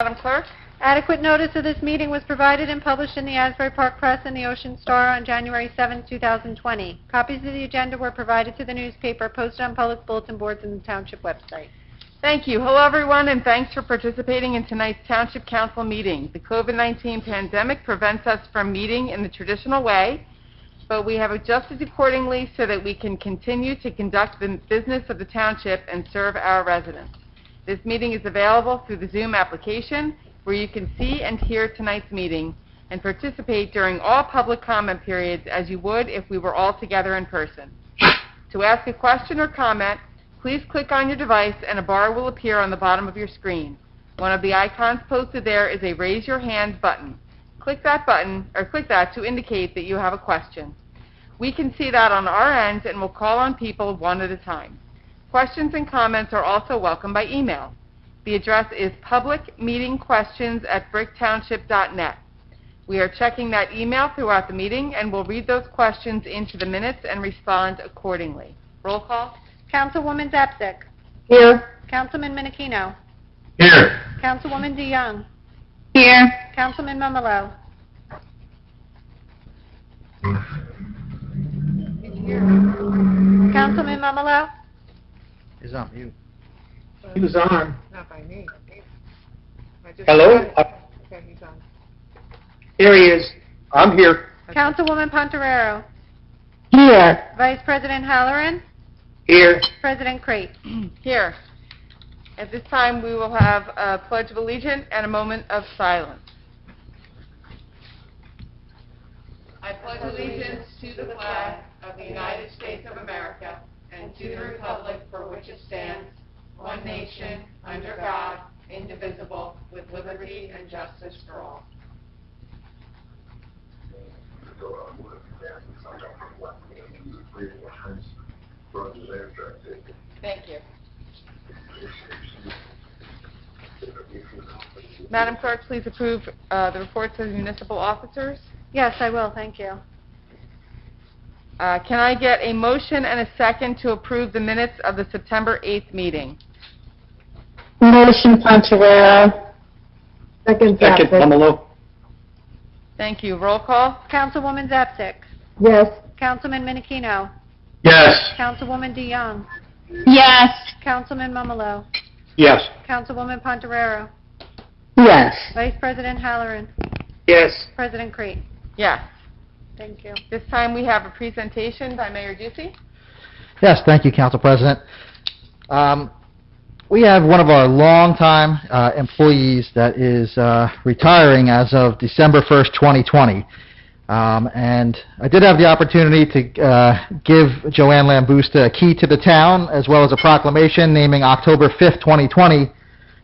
Madam Clerk? Adequate notice of this meeting was provided and published in the Asbury Park Press and the Ocean Star on January 7, 2020. Copies of the agenda were provided to the newspaper, posted on public bulletin boards and the Township website. Thank you. Hello, everyone, and thanks for participating in tonight's Township Council meeting. The COVID-19 pandemic prevents us from meeting in the traditional way, but we have adjusted accordingly so that we can continue to conduct the business of the Township and serve our residents. This meeting is available through the Zoom application, where you can see and hear tonight's meeting and participate during all public comment periods as you would if we were all together in person. To ask a question or comment, please click on your device and a bar will appear on the bottom of your screen. One of the icons posted there is a Raise Your Hand button. Click that button, or click that to indicate that you have a question. We can see that on our end and will call on people one at a time. Questions and comments are also welcome by email. The address is publicmeetingquestions@bricktownship.net. We are checking that email throughout the meeting and will read those questions into the minutes and respond accordingly. Roll call. Councilwoman Zapsik. Here. Councilman Minikino. Here. Councilwoman DeYoung. Here. Councilman Mumolo. Councilman Mumolo. Is on mute. He was on. Not by me. Hello? Okay, he's on. Here he is. I'm here. Councilwoman Pontorero. Here. Vice President Halloran. Here. President Crate. Here. At this time, we will have a Pledge of Allegiance and a moment of silence. I pledge allegiance to the flag of the United States of America and to the republic for which it stands, one nation, under God, indivisible, with liberty and justice for all. Thank you. Madam Clerk, please approve the reports of the municipal officers. Yes, I will. Thank you. Can I get a motion and a second to approve the minutes of the September 8th meeting? Motion Pontorero. Second Second, Mumolo. Thank you. Roll call. Councilwoman Zapsik. Yes. Councilman Minikino. Yes. Councilwoman DeYoung. Yes. Councilman Mumolo. Yes. Councilwoman Pontorero. Yes. Vice President Halloran. Yes. President Crate. Yes. Thank you. This time we have a presentation by Mayor Ducey. Yes, thank you, Council President. We have one of our longtime employees that is retiring as of December 1st, 2020. And I did have the opportunity to give Joanne Lambusta a key to the town, as well as a proclamation naming October 5th, 2020,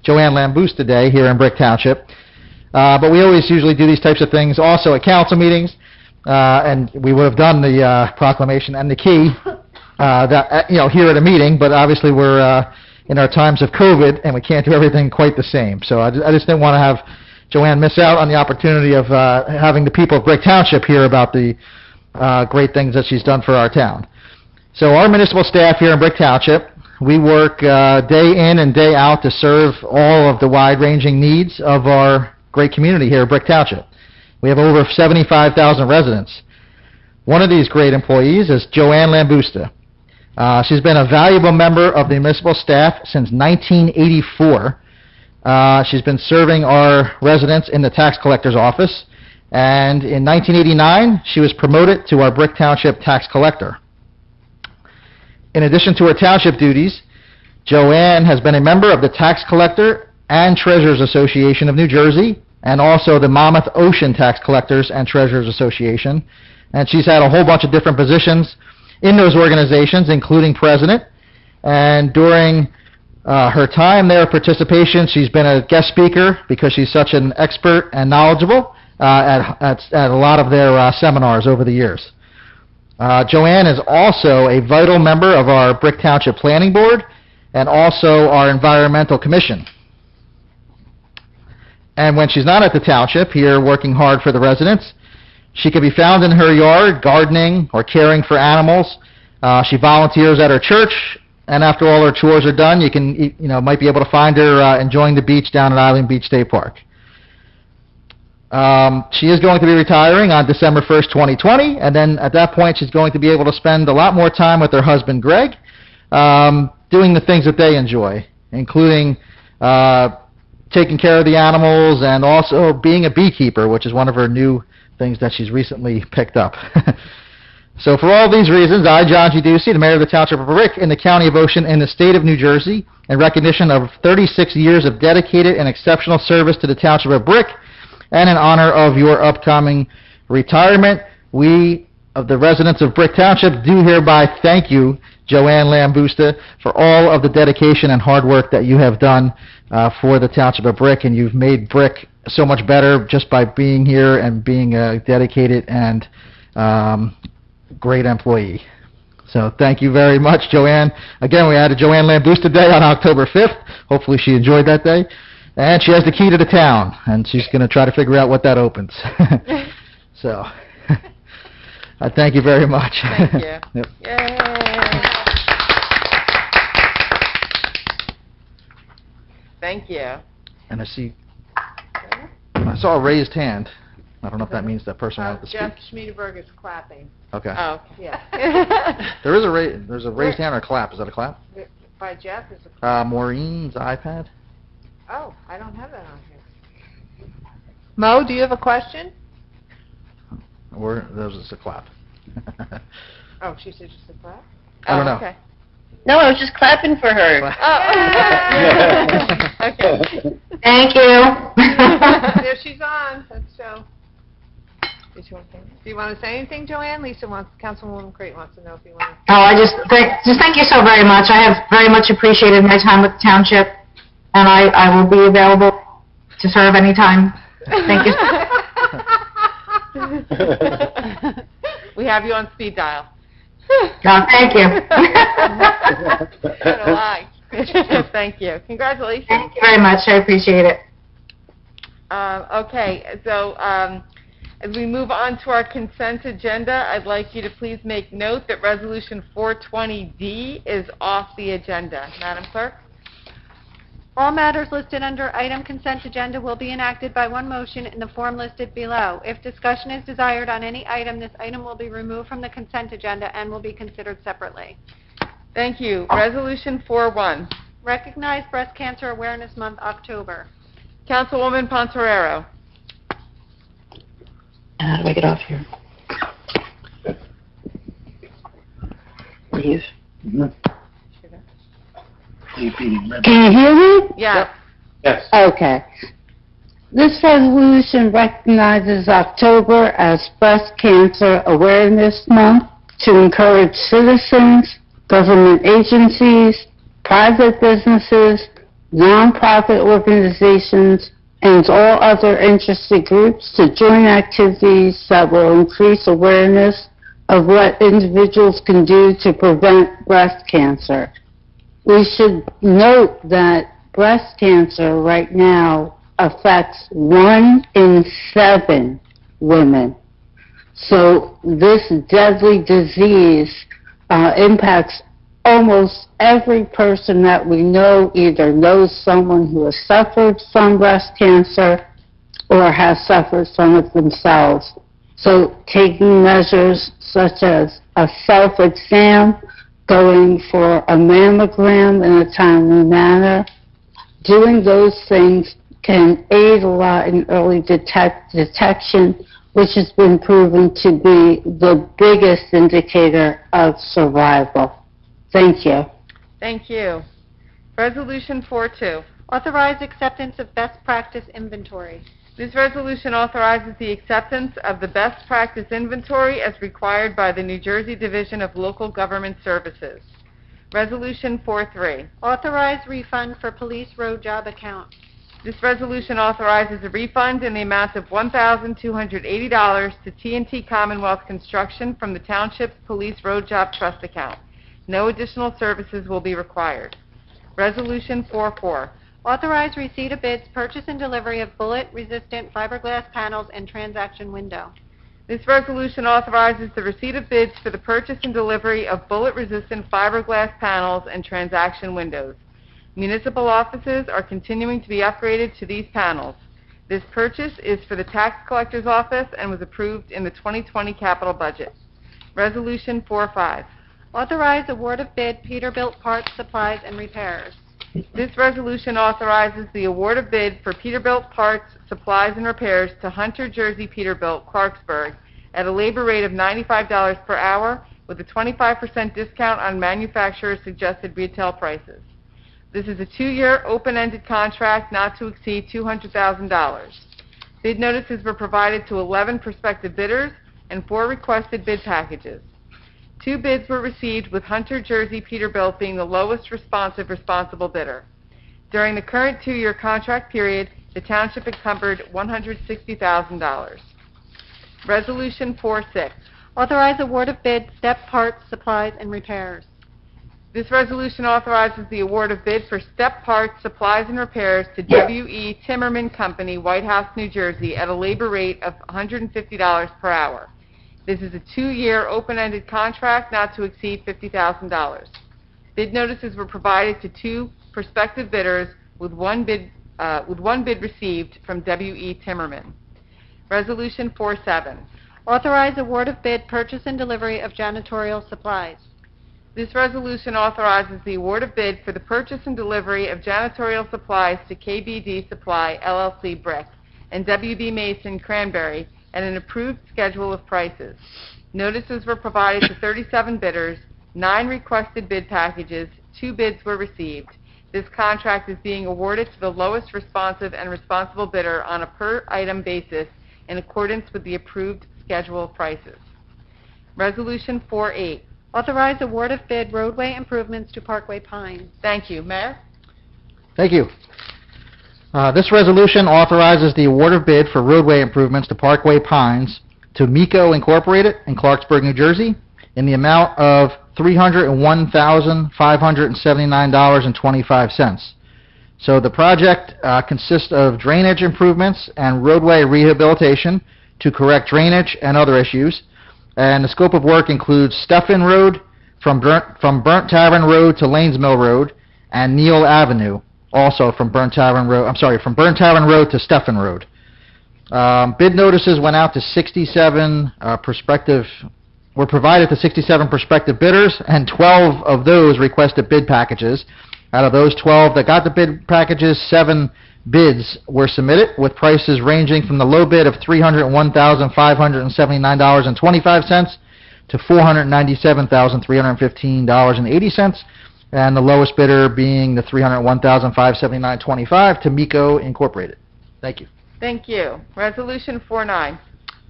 Joanne Lambusta Day here in Brick Township. But we always usually do these types of things also at council meetings, and we would have done the proclamation and the key here at a meeting, but obviously we're in our times of COVID, and we can't do everything quite the same. So I just didn't want to have Joanne miss out on the opportunity of having the people of Brick Township hear about the great things that she's done for our town. So our municipal staff here in Brick Township, we work day in and day out to serve all of the wide-ranging needs of our great community here at Brick Township. We have over 75,000 residents. One of these great employees is Joanne Lambusta. She's been a valuable member of the municipal staff since 1984. She's been serving our residents in the tax collector's office, and in 1989, she was promoted to our Brick Township tax collector. In addition to her township duties, Joanne has been a member of the Tax Collector and Treasurers Association of New Jersey, and also the Monmouth Ocean Tax Collectors and Treasurers Association. And she's had a whole bunch of different positions in those organizations, including president. And during her time there, participation, she's been a guest speaker because she's such an expert and knowledgeable at a lot of their seminars over the years. Joanne is also a vital member of our Brick Township Planning Board and also our Environmental Commission. And when she's not at the township here working hard for the residents, she can be found in her yard gardening or caring for animals. She volunteers at her church and after all her chores are done, might be able to find her enjoying the beach down at Island Beach State Park. She is going to be retiring on December 1st, 2020, and then at that point, she's going to be able to spend a lot more time with her husband, Greg, doing the things that they enjoy, including taking care of the animals and also being a beekeeper, which is one of her new things that she's recently picked up. So for all these reasons, I, John G. Ducey, the mayor of the Township of Brick in the County of Ocean in the state of New Jersey, in recognition of 36 years of dedicated and exceptional service to the Township of Brick, and in honor of your upcoming retirement, we, of the residents of Brick Township, do hereby thank you, Joanne Lambusta, for all of the dedication and hard work that you have done for the Township of Brick, and you've made Brick so much better just by being here and being a dedicated and great employee. So thank you very much, Joanne. Again, we added Joanne Lambusta Day on October 5th. Hopefully she enjoyed that day. And she has the key to the town, and she's going to try to figure out what that opens. So, I thank you very much. Thank you. Yep. Yay. Thank you. And I saw a raised hand. I don't know if that means that person wanted to speak. Jeff Schmiedeberg is clapping. Okay. Oh, Yeah. There's a raised hand or a clap. Is that a clap? By Jeff is a clap. Maureen's iPad? Oh, I don't have that on here. Mo, do you have a question? Or there's just a clap? Oh, she said just a clap? I don't know. Okay. No, I was just clapping for her. Oh. Okay. Thank you. There she's on. Let's show. Do you want to say anything, Joanne? Councilwoman Creighton wants to know if you want to. Oh, just thank you so very much. I have very much appreciated my time with the township, and I will be available to serve anytime. Thank you. We have you on speed dial. Thank you. What a lie. Thank you. Congratulations. Thank you very much. I appreciate it. Okay, so as we move on to our consent agenda, I'd like you to please make note that Resolution 420D is off the agenda. Madam Clerk? All matters listed under item consent agenda will be enacted by one motion in the form listed below. If discussion is desired on any item, this item will be removed from the consent agenda and will be considered separately. Thank you. Resolution 4-1. Recognize Breast Cancer Awareness Month, October. Councilwoman Pontorero. How do I get off here? Leave. Can you hear me? Yes. Yes. Okay. This resolution recognizes October as Breast Cancer Awareness Month to encourage citizens, government agencies, private businesses, nonprofit organizations, and all other interested groups to join activities that will increase awareness of what individuals can do to prevent breast cancer. We should note that breast cancer right now affects 1 in 7 women. So this deadly disease impacts almost every person that we know, either knows someone who has suffered from breast cancer or has suffered from it themselves. So taking measures such as a self-exam, going for a mammogram in a timely manner, doing those things can aid a lot in early detection, which has been proven to be the biggest indicator of survival. Thank you. Thank you. Resolution 4-2. Authorize acceptance of best practice inventory. This resolution authorizes the acceptance of the best practice inventory as required by the New Jersey Division of Local Government Services. Resolution 4-3. Authorize refund for police road job account. This resolution authorizes a refund in the amount of $1,280 to TNT Commonwealth Construction from the Township's Police Road Job Trust account. No additional services will be required. Resolution 4-4. Authorize receipt of bids, purchase and delivery of bullet-resistant fiberglass panels and transaction window. This resolution authorizes the receipt of bids for the purchase and delivery of bullet-resistant fiberglass panels and transaction windows. Municipal offices are continuing to be upgraded to these panels. This purchase is for the tax collector's office and was approved in the 2020 capital budget. Resolution 45. Authorize award of bid Peterbilt Parts, Supplies, and Repairs. This resolution authorizes the award of bid for Peterbilt parts, supplies, and repairs to Hunter Jersey Peterbilt, Clarksburg, at a labor rate of $95 per hour with a 25% discount on manufacturer's suggested retail prices. This is a 2-year open-ended contract not to exceed $200,000. Bid notices were provided to 11 prospective bidders and 4 requested bid packages. 2 bids were received, with Hunter Jersey Peterbilt being the lowest responsible bidder. During the current 2-year contract period, the township encumbered $160,000. Resolution 46. Authorize award of bid Step Parts, Supplies, and Repairs. This resolution authorizes the award of bid for step parts, supplies, and repairs to W.E. Timmerman Company, White House, New Jersey, at a labor rate of $150 per hour. This is a 2-year open-ended contract not to exceed $50,000. Bid notices were provided to 2 prospective bidders, with one bid received from W.E. Timmerman. Resolution 47. Authorize award of bid Purchase and Delivery of Janitorial Supplies. This resolution authorizes the award of bid for the purchase and delivery of janitorial supplies to KBD Supply, LLC, Brick, and W.B. Mason, Cranberry, at an approved schedule of prices. Notices were provided to 37 bidders, 9 requested bid packages, 2 bids were received. This contract is being awarded to the lowest responsive and responsible bidder on a per-item basis in accordance with the approved schedule of prices. Resolution 48. Authorize award of bid roadway improvements to Parkway Pines. Thank you. Mayor? Thank you. This resolution authorizes the award of bid for roadway improvements to Parkway Pines to MECO Incorporated in Clarksburg, New Jersey, in the amount of $301,579.25. So the project consists of drainage improvements and roadway rehabilitation to correct drainage and other issues. And the scope of work includes Stephen Road from Burnt Tavern Road to Lanes Mill Road, and Neal Avenue, also from Burnt Tavern Road to Stephen Road. Bid notices went out to 67 were provided to 67 prospective bidders, and 12 of those requested bid packages. Out of those 12 that got the bid packages, 7 bids were submitted, with prices ranging from the low bid of $301,579.25 to $497,315.80, and the lowest bidder being the $301,579.25 to MECO Incorporated. Thank you. Thank you. Resolution 49.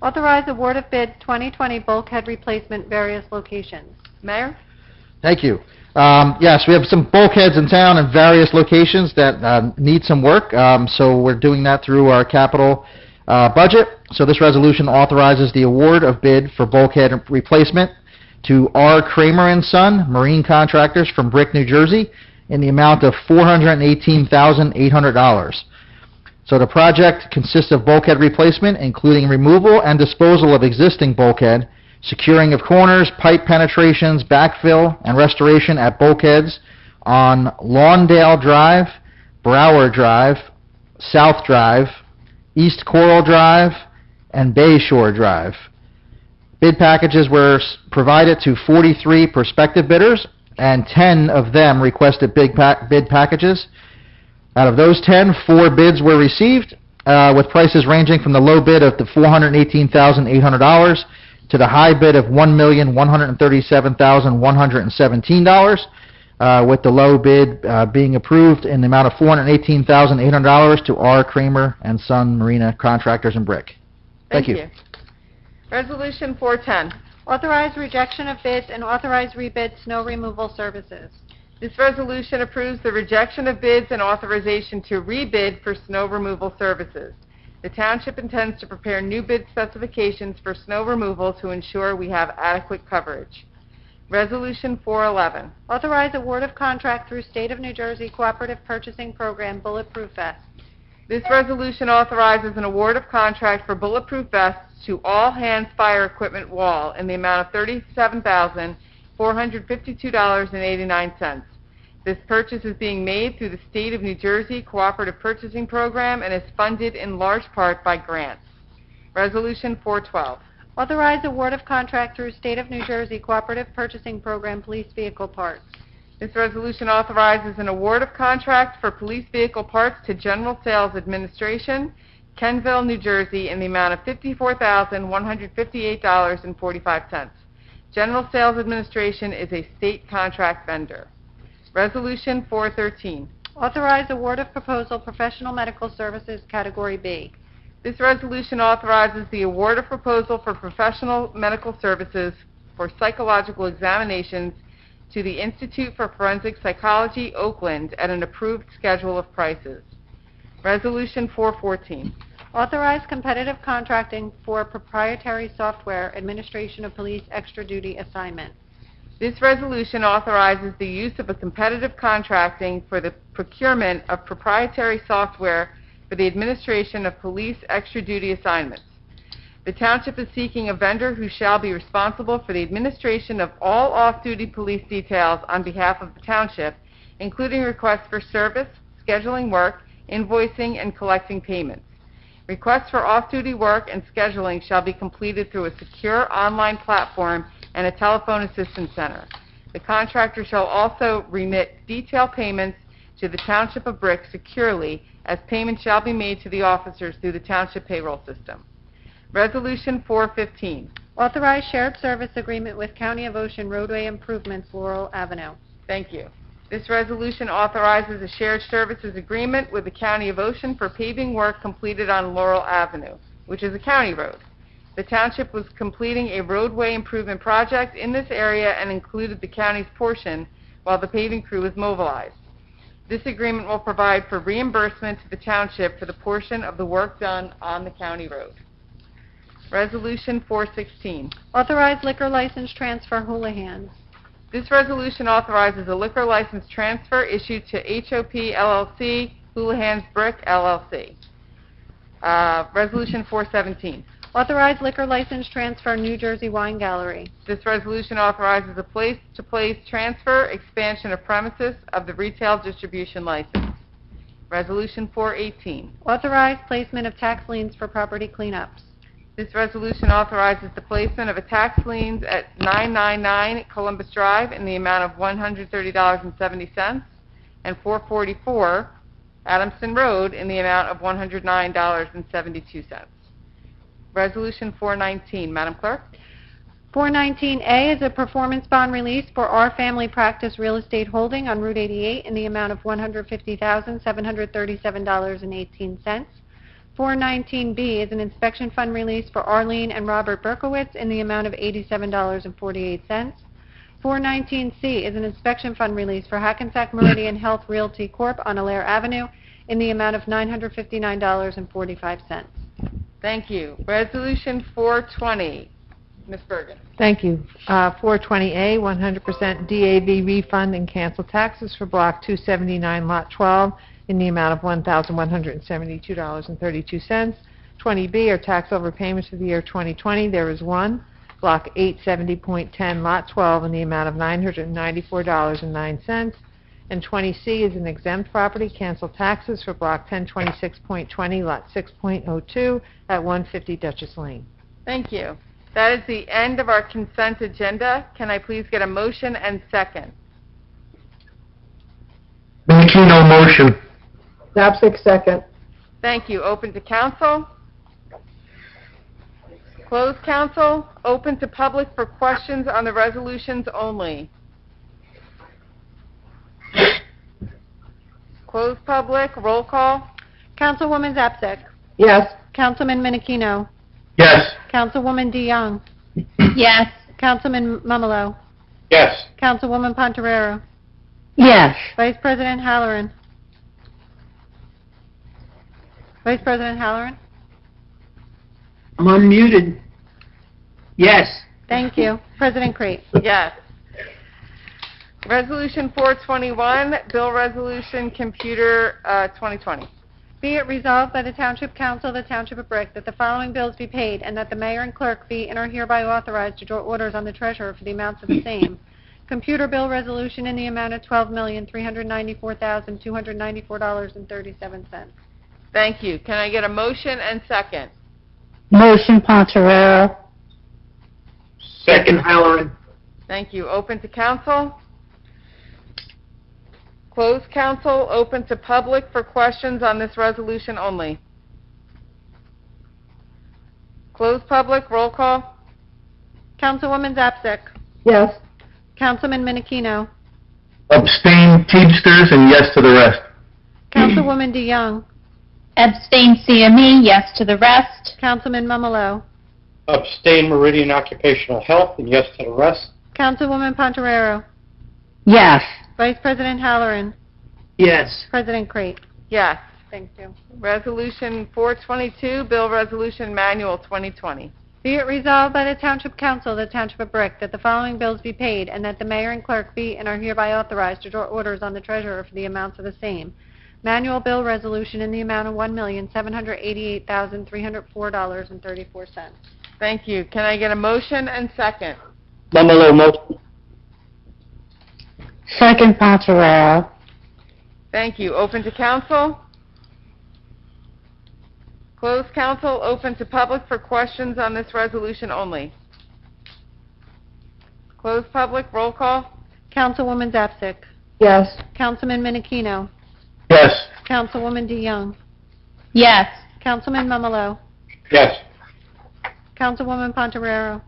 Authorize award of bid 2020 bulkhead replacement, various locations. Mayor? Thank you. Yes, we have some bulkheads in town in various locations that need some work, so we're doing that through our capital budget. So this resolution authorizes the award of bid for bulkhead replacement to R. Kramer & Son, marine contractors from Brick, New Jersey, in the amount of $418,800. So the project consists of bulkhead replacement, including removal and disposal of existing bulkhead, securing of corners, pipe penetrations, backfill, and restoration at bulkheads on Lawndale Drive, Brower Drive, South Drive, East Coral Drive, and Bayshore Drive. Bid packages were provided to 43 prospective bidders, and 10 of them requested bid packages. Out of those 10, 4 bids were received, with prices ranging from the low bid of the $418,800 to the high bid of $1,137,117, with the low bid being approved in the amount of $418,800 to R. Kramer & Son Marina Contractors and Brick. Thank you. Resolution 410. Authorize rejection of bids and authorize rebid snow removal services. This resolution approves the rejection of bids and authorization to rebid for snow removal services. The township intends to prepare new bid specifications for snow removal to ensure we have adequate coverage. Resolution 411. Authorize award of contract through State of New Jersey Cooperative Purchasing Program Bulletproof Vests. This resolution authorizes an award of contract for bulletproof vests to All Hands Fire Equipment Wall in the amount of $37,452.89. This purchase is being made through the State of New Jersey Cooperative Purchasing Program and is funded in large part by grants. Resolution 412. Authorize award of contract through State of New Jersey Cooperative Purchasing Program Police Vehicle Parts. This resolution authorizes an award of contract for police vehicle parts to General Sales Administration, Kenville, New Jersey, in the amount of $54,158.45. General Sales Administration is a state contract vendor. Resolution 413. Authorize award of proposal Professional Medical Services Category B. This resolution authorizes the award of proposal for professional medical services for psychological examinations to the Institute for Forensic Psychology, Oakland, at an approved schedule of prices. Resolution 414. Authorize competitive contracting for proprietary software administration of police extra duty assignment. This resolution authorizes the use of a competitive contracting for the procurement of proprietary software for the administration of police extra duty assignments. The Township is seeking a vendor who shall be responsible for the administration of all off-duty police details on behalf of the Township, including requests for service, scheduling work, invoicing, and collecting payments. Requests for off-duty work and scheduling shall be completed through a secure online platform and a telephone assistance center. The contractor shall also remit detailed payments to the Township of Brick securely, as payments shall be made to the officers through the Township payroll system. Resolution 415. Authorize shared service agreement with County of Ocean Roadway Improvements, Laurel Avenue. Thank you. This resolution authorizes a shared services agreement with the County of Ocean for paving work completed on Laurel Avenue, which is a county road. The Township was completing a roadway improvement project in this area and included the county's portion while the paving crew was mobilized. This agreement will provide for reimbursement to the Township for the portion of the work done on the county road. Resolution 416. Authorize liquor license transfer Houlihan's. This resolution authorizes a liquor license transfer issued to HOP LLC, Houlihan's Brick LLC. Resolution 417. Authorize liquor license transfer New Jersey Wine Gallery. This resolution authorizes a place-to-place transfer, expansion of premises of the retail distribution license. Resolution 418. Authorize placement of tax liens for property cleanups. This resolution authorizes the placement of a tax liens at 999 Columbus Drive in the amount of $130.70 and 444 Adamson Road in the amount of $109.72. Resolution 419. Madam Clerk? 419A is a performance bond release for Our Family Practice Real Estate Holding on Route 88 in the amount of $150,737.18. 419B is an inspection fund release for Arlene and Robert Berkowitz in the amount of $87.48. 419C is an inspection fund release for Hackensack Meridian Health Realty Corp. on Allaire Avenue in the amount of $959.45. Thank you. Resolution 420. Ms. Bergen. Thank you. 420A, 100% DAV refund and cancel taxes for Block 279, Lot 12, in the amount of $1,172.32. 20B are tax overpayments for the year 2020. There is one, Block 870.10, Lot 12, in the amount of $994.09. And 20C is an exempt property, cancel taxes for Block 1026.20, Lot 6.02, at 150 Dutchess Lane. Thank you. That is the end of our consent agenda. Can I please get a motion and second? Benichino motion. Knapsick, second. Thank you. Open to council. Closed council. Open to public for questions on the resolutions only. Closed public. Roll call. Councilwoman Zapsik. Yes. Councilman Menachino. Yes. Councilwoman DeYoung. Yes. Councilman Mumolo. Yes. Councilwoman Pontorero. Yes. Vice President Halloran. Vice President Halloran. I'm unmuted. Yes. Thank you. President Crate. Yes. Resolution 421, Bill Resolution Computer 2020. Be it resolved by the Township Council of the Township of Brick that the following bills be paid and that the mayor and clerk be and are hereby authorized to draw orders on the treasurer for the amounts of the same. Computer bill resolution in the amount of $12,394,294.37. Thank you. Can I get a motion and second? Motion Pontoriero. Second, Halloran. Thank you. Open to council. Closed council, open to public for questions on this resolution only. Closed public, roll call. Councilwoman Zapsik. Yes. Councilman Minikino. Abstain, Teamsters, and yes to the rest. Councilwoman DeYoung. Abstain CME, yes to the rest. Councilman Mumalo. Abstain Meridian Occupational Health, and yes to the rest. Councilwoman Pontoriero. Yes. Vice President Halloran. Yes. President Crate. Yes. Thank you. Resolution 422, Bill Resolution Manual 2020. Be it resolved by the Township Council of the Township of Brick that the following bills be paid and that the mayor and clerk be and are hereby authorized to draw orders on the treasurer for the amounts of the same. Manual bill resolution in the amount of $1,788,304.34. Thank you. Can I get a motion and second? Mumalo, motion. Second Pontoriero. Thank you. Open to council. Closed council, open to public for questions on this resolution only. Closed public, roll call. Councilwoman Zapsik. Yes. Councilman Minikino. Yes. Councilwoman DeYoung. Yes. Councilman Mumalo. Yes. Councilwoman Pontoriero.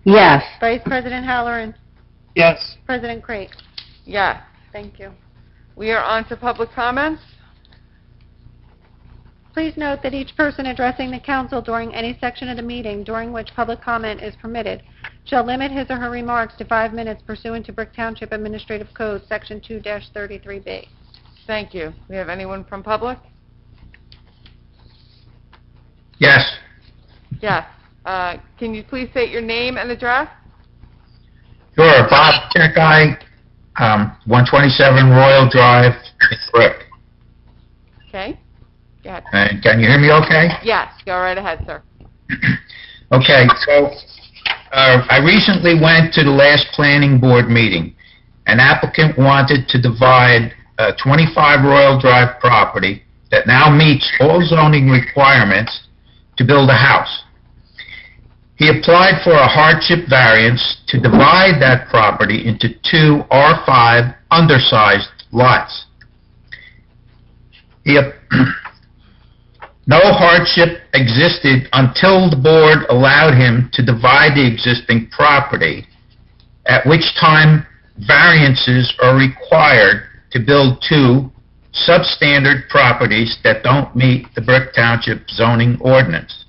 Yes. Vice President Halloran. Yes. President Crate. Yes. Thank you. We are on to public comments. Please note that each person addressing the council during any section of the meeting during which public comment is permitted shall limit his or her remarks to 5 minutes pursuant to Brick Township Administrative Code, Section 2-33B. Thank you. We have anyone from public? Yes. Yes. Can you please state your name and address? Sure, Bob Checkeye, 127 Royal Drive, Brick. Okay. Go ahead. And can you hear me okay? Yes. Go right ahead, sir. Okay, so I recently went to the last planning board meeting. An applicant wanted to divide a 25 Royal Drive property that now meets all zoning requirements to build a house. He applied for a hardship variance to divide that property into 2 R5 undersized lots. No hardship existed until the board allowed him to divide the existing property, at which time variances are required to build 2 substandard properties that don't meet the Brick Township zoning ordinance.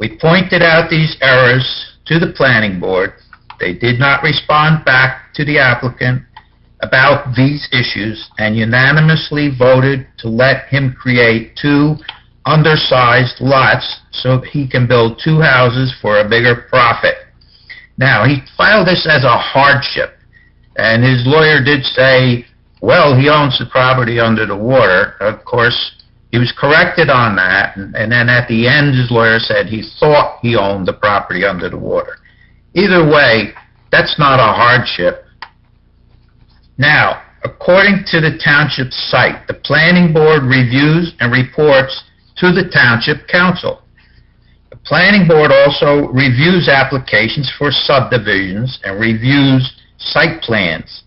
We pointed out these errors to the planning board. They did not respond back to the applicant about these issues and unanimously voted to let him create 2 undersized lots so he can build 2 houses for a bigger profit. Now, he filed this as a hardship, and his lawyer did say, well, he owns the property under the water. Of course, he was corrected on that, and then at the end, his lawyer said he thought he owned the property under the water. Either way, that's not a hardship. Now, according to the township site, the planning board reviews and reports to the township council. The planning board also reviews applications for subdivisions and reviews site plans.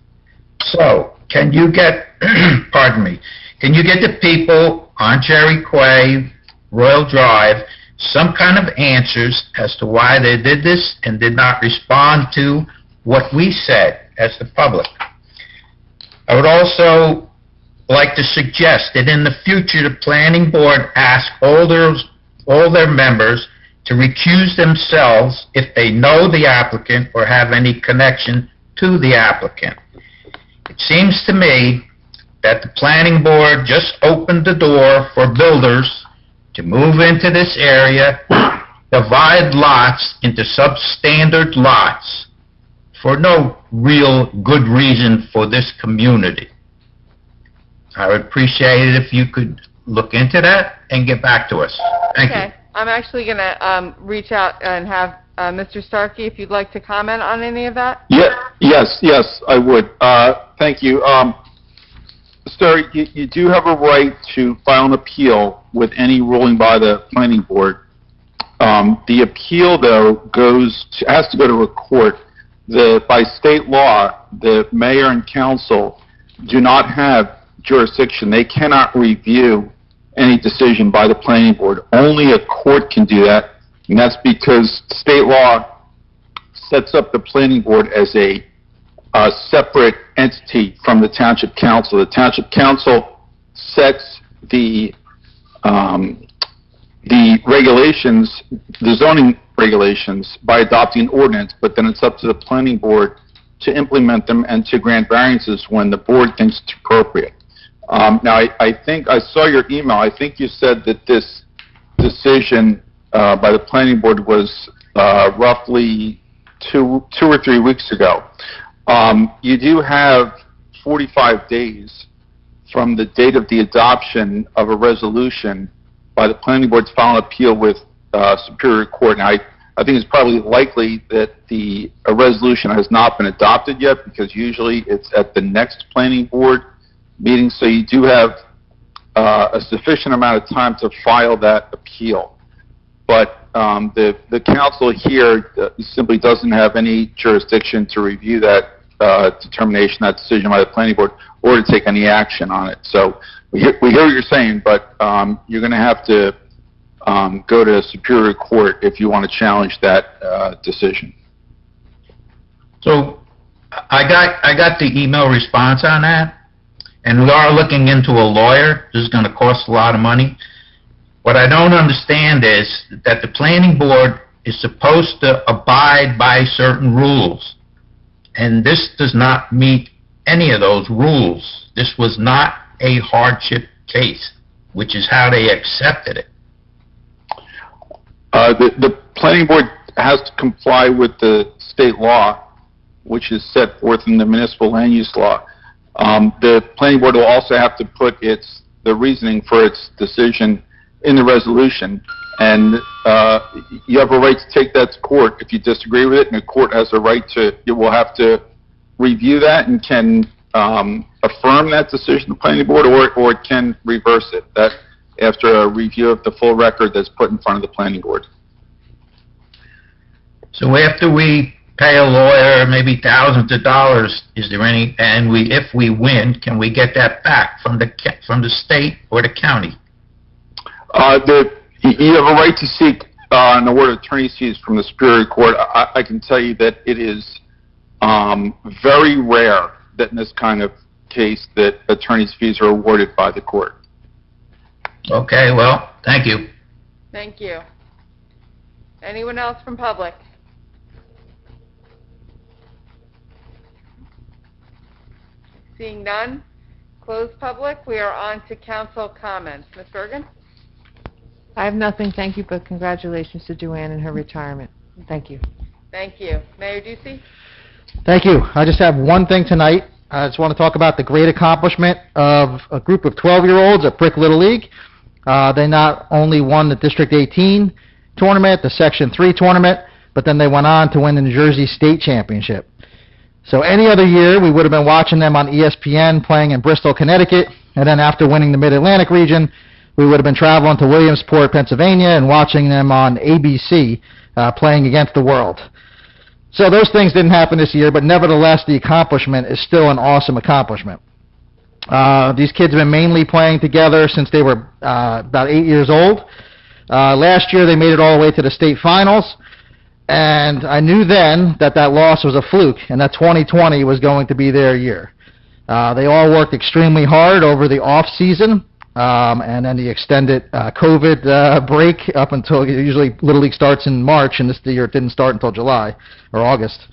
So, can you get, pardon me, can you get the people on Cherry Quay, Royal Drive, some kind of answers as to why they did this and did not respond to what we said as the public? I would also like to suggest that in the future the planning board ask all their members to recuse themselves if they know the applicant or have any connection to the applicant. It seems to me that the planning board just opened the door for builders to move into this area, divide lots into substandard lots for no real good reason for this community. I would appreciate it if you could look into that and get back to us. Thank you. Okay. I'm actually going to reach out and have Mr. Starkey, if you'd like to comment on any of that. Yes, I would. Thank you. Sir, you do have a right to file an appeal with any ruling by the planning board. The appeal, though, has to go to a court. By state law, the mayor and council do not have jurisdiction. They cannot review any decision by the planning board. Only a court can do that, and that's because state law sets up the planning board as a separate entity from the township council. The township council sets the regulations, the zoning regulations, by adopting an ordinance, but then it's up to the planning board to implement them and to grant variances when the board thinks it's appropriate. Now, I think I saw your email. I think you said that this decision by the planning board was roughly two or 3 weeks ago. You do have 45 days from the date of the adoption of a resolution by the planning board to file an appeal with Superior Court. Now, I think it's probably likely that a resolution has not been adopted yet, because usually it's at the next planning board meeting, so you do have a sufficient amount of time to file that appeal. But the council here simply doesn't have any jurisdiction to review that determination, that decision by the planning board, or to take any action on it. So we hear what you're saying, but you're going to have to go to Superior Court if you want to challenge that decision. So I got the email response on that, and we are looking into a lawyer. This is going to cost a lot of money. What I don't understand is that the planning board is supposed to abide by certain rules, and this does not meet any of those rules. This was not a hardship case, which is how they accepted it. The planning board has to comply with the state law, which is set forth in the municipal land use law. The planning board will also have to put the reasoning for its decision in the resolution, and you have a right to take that to court if you disagree with it, and the court has a right it will have to review that and can affirm that decision, the planning board, or it can reverse it. That after a review of the full record that's put in front of the planning board. So after we pay a lawyer maybe thousands of dollars, is there any, and if we win, can we get that back from the state or the county? You have a right to seek an award of attorney's fees from the Superior Court. I can tell you that it is very rare that in this kind of case that attorney's fees are awarded by the court. Okay, well, thank you. Thank you. Anyone else from public? Seeing none, close public. We are on to council comments. Ms. Bergen? I have nothing, thank you, but congratulations to Joanne and her retirement. Thank you. Thank you. Mayor Ducey? Thank you. I just have one thing tonight. I just want to talk about the great accomplishment of a group of 12-year-olds at Brick Little League. They not only won the District 18 tournament, the Section 3 tournament, but then they went on to win the New Jersey State Championship. So any other year, we would have been watching them on ESPN playing in Bristol, Connecticut, and then after winning the Mid-Atlantic region, we would have been traveling to Williamsport, Pennsylvania, and watching them on ABC playing against the world. So those things didn't happen this year, but nevertheless, the accomplishment is still an awesome accomplishment. These kids have been mainly playing together since they were about 8 years old. Last year, they made it all the way to the state finals, and I knew then that loss was a fluke and that 2020 was going to be their year. They all worked extremely hard over the off-season, and then the extended COVID break up until usually Little League starts in March, and this year it didn't start until July or August.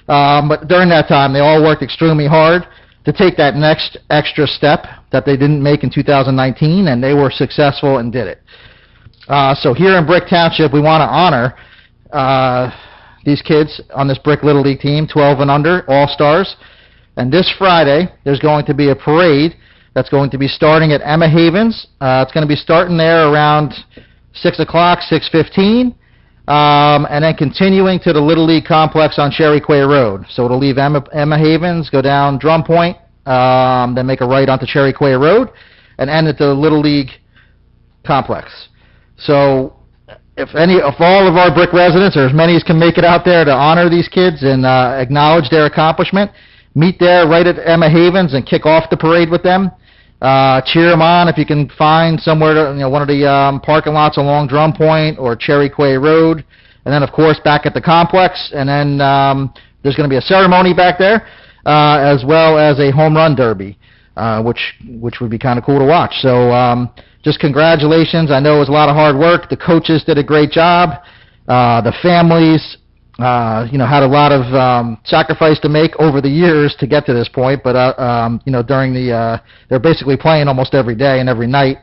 But during that time, they all worked extremely hard to take that next extra step that they didn't make in 2019, and they were successful and did it. So here in Brick Township, we want to honor these kids on this Brick Little League team, 12 and under, all-stars. And this Friday, there's going to be a parade that's going to be starting at Emma Havens. It's going to be starting there around 6 o'clock, 6:15, and then continuing to the Little League complex on Cherry Quay Road. So it'll leave Emma Havens, go down Drum Point, then make a right onto Cherry Quay Road, and end at the Little League complex. So if all of our Brick residents, or as many as can make it out there to honor these kids and acknowledge their accomplishment, meet there right at Emma Havens and kick off the parade with them. Cheer them on if you can find somewhere, one of the parking lots along Drum Point or Cherry Quay Road. And then, of course, back at the complex. And then there's going to be a ceremony back there, as well as a home run derby, which would be kind of cool to watch. So just congratulations. I know it was a lot of hard work. The coaches did a great job. The families, had a lot of sacrifice to make over the years to get to this point. But, during they're basically playing almost every day and every night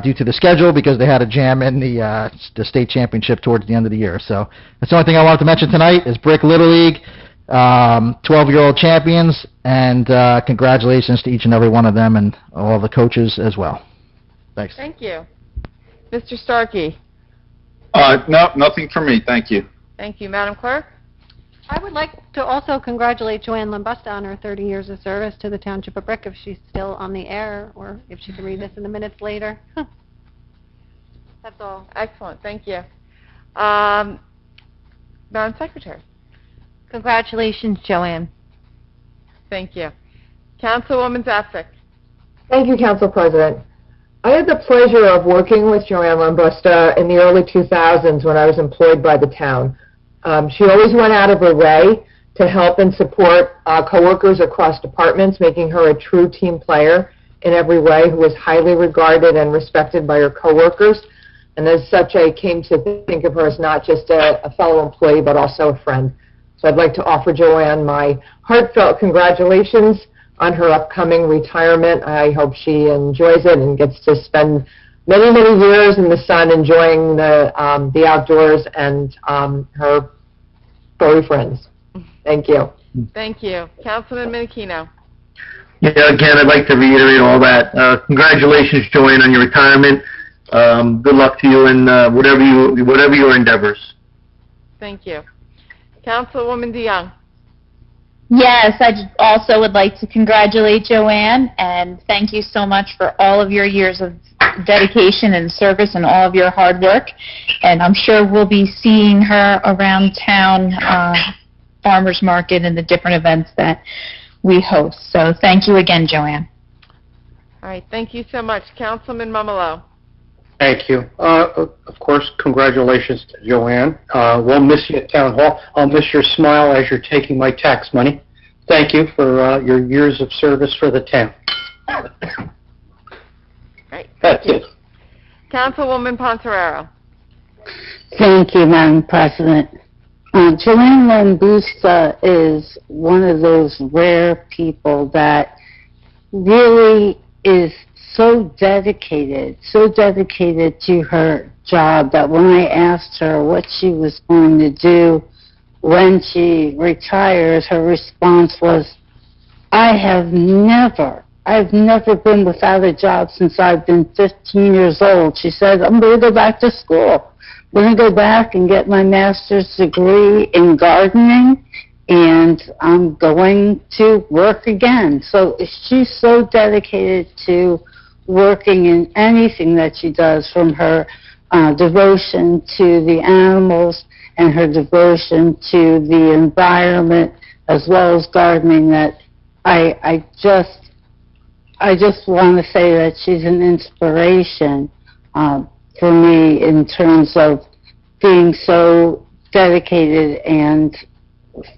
due to the schedule because they had a jam in the state championship towards the end of the year. So that's the only thing I wanted to mention tonight is Brick Little League, 12-year-old champions, and congratulations to each and every one of them and all the coaches as well. Thanks. Thank you. Mr. Starkey? No, nothing for me. Thank you. Thank you. Madam Clerk? I would like to also congratulate Joanne Lambusta on her 30 years of service to the Township of Brick, if she's still on the air, or if she can read this in the minutes later. That's all. Excellent. Thank you. Madam Secretary? Congratulations, Joanne. Thank you. Councilwoman Zapsik? Thank you, Council President. I had the pleasure of working with Joanne Lambusta in the early 2000s when I was employed by the town. She always went out of her way to help and support coworkers across departments, making her a true team player in every way, who was highly regarded and respected by her coworkers. And as such, I came to think of her as not just a fellow employee, but also a friend. So I'd like to offer Joanne my heartfelt congratulations on her upcoming retirement. I hope she enjoys it and gets to spend many, many years in the sun enjoying the outdoors and her furry friends. Thank you. Thank you. Councilman Minikino? Yeah, again, I'd like to reiterate all that. Congratulations, Joanne, on your retirement. Good luck to you in whatever your endeavors. Thank you. Councilwoman DeYoung? Yes, I also would like to congratulate Joanne and thank you so much for all of your years of dedication and service and all of your hard work. And I'm sure we'll be seeing her around town, farmers market, and the different events that we host. So thank you again, Joanne. All right. Thank you so much. Councilman Mumolo? Thank you. Of course, congratulations to Joanne. We'll miss you at Town Hall. I'll miss your smile as you're taking my tax money. Thank you for your years of service for the town. Great. That's it. Councilwoman Ponferrero? Thank you, Madam President. Joanne Lambusta is one of those rare people that really is so dedicated to her job that when I asked her what she was going to do when she retires, her response was, I've never been without a job since I've been 15 years old. She said, I'm going to go back to school. I'm going to go back and get my master's degree in gardening, and I'm going to work again. So she's so dedicated to working in anything that she does, from her devotion to the animals and her devotion to the environment as well as gardening, that I just want to say that she's an inspiration for me in terms of being so dedicated and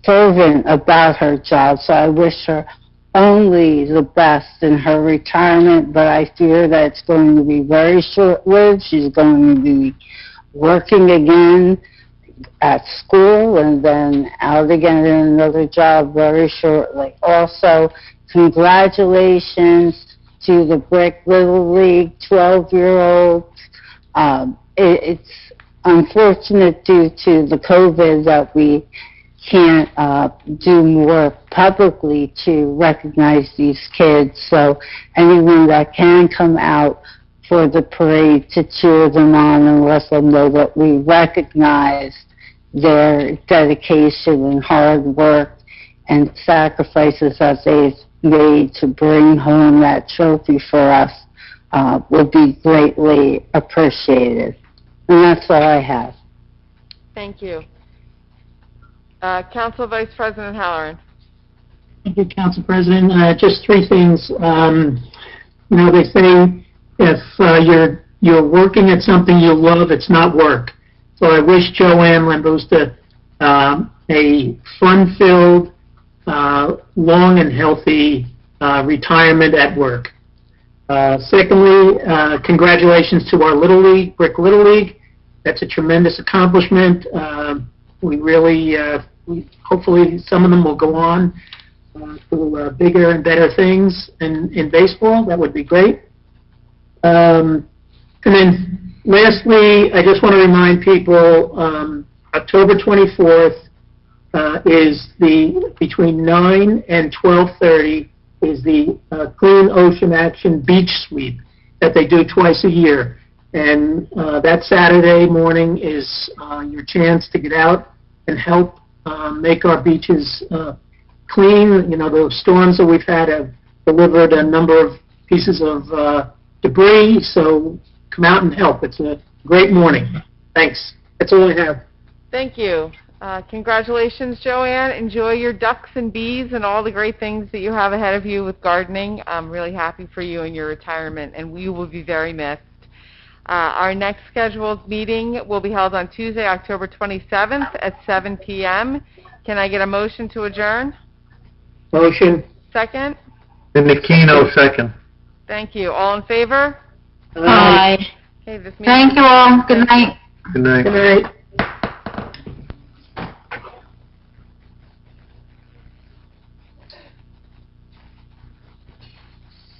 fervent about her job. So I wish her only the best in her retirement, but I fear that it's going to be very short-lived. She's going to be working again at school and then out again in another job very shortly. Also, congratulations to the Brick Little League 12-year-olds. It's unfortunate due to the COVID that we can't do more publicly to recognize these kids. So anyone that can come out for the parade to cheer them on and let them know that we recognize their dedication and hard work and sacrifices that they've made to bring home that trophy for us will be greatly appreciated. And that's all I have. Thank you. Council Vice President Halloran. Thank you, Council President. Just three things. They say if you're working at something you love, it's not work. So I wish Joanne Lambusta a fun-filled, long and healthy retirement at work. Secondly, congratulations to our Little League, Brick Little League. That's a tremendous accomplishment. We really, hopefully some of them will go on to bigger and better things in baseball. That would be great. And then lastly, I just want to remind people, October 24th is between 9 and 12:30 is the Clean Ocean Action Beach Sweep that they do twice a year. And that Saturday morning is your chance to get out and help make our beaches clean. The storms that we've had have delivered a number of pieces of debris, so come out and help. It's a great morning. Thanks. That's all I have. Thank you. Congratulations, Joanne. Enjoy your ducks and bees and all the great things that you have ahead of you with gardening. I'm really happy for you in your retirement, and we will be very missed. Our next scheduled meeting will be held on Tuesday, October 27th at 7 p.m. Can I get a motion to adjourn? Motion. Second? Indicino, second. Thank you. All in favor? Aye. Okay, this meeting... Thank you all. Good night. Good night. Good night.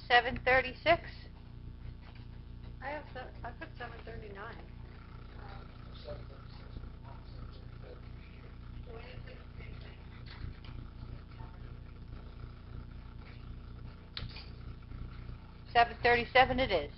$7:36. I put 7:39. $7:37 it is.